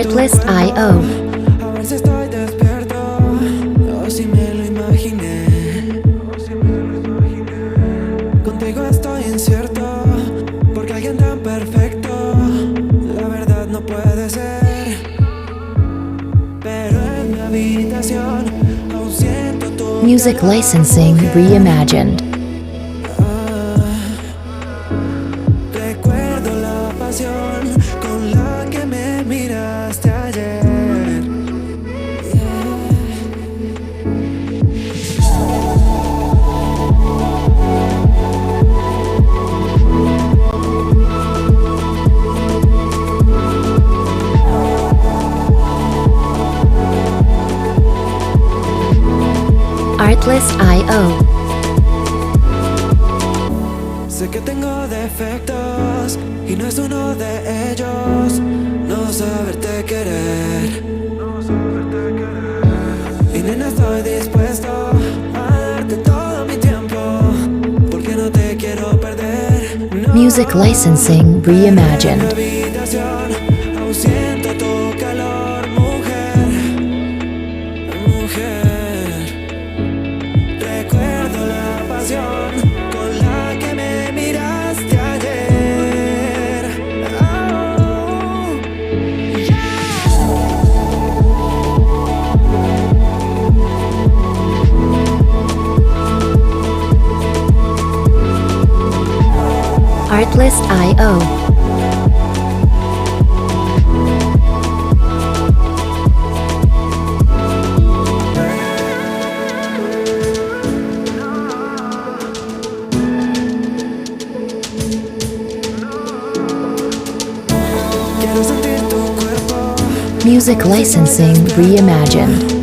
Artlist.io. A ver si estoy despierto o si me lo imaginé. Contigo estoy incierto porque alguien tan perfecto, la verdad no puede ser. Pero en mi habitación aún siento tu Music calor, licensing mujer. reimagined. Recuerdo la pasión con la que me miraste ayer. Artlist.io. Sé que tengo defectos y no es uno de ellos no saberte querer. Y nena, estoy dispuesto a darte todo mi tiempo porque no te quiero perder. No. Music licensing reimagined. En mi habitación aún siento tu calor, mujer, mujer. Recuerdo la pasión con la que me miraste ayer. Oh, yeah. Artlist.io. Quiero sentir tu cuerpo. Music licensing reimagined.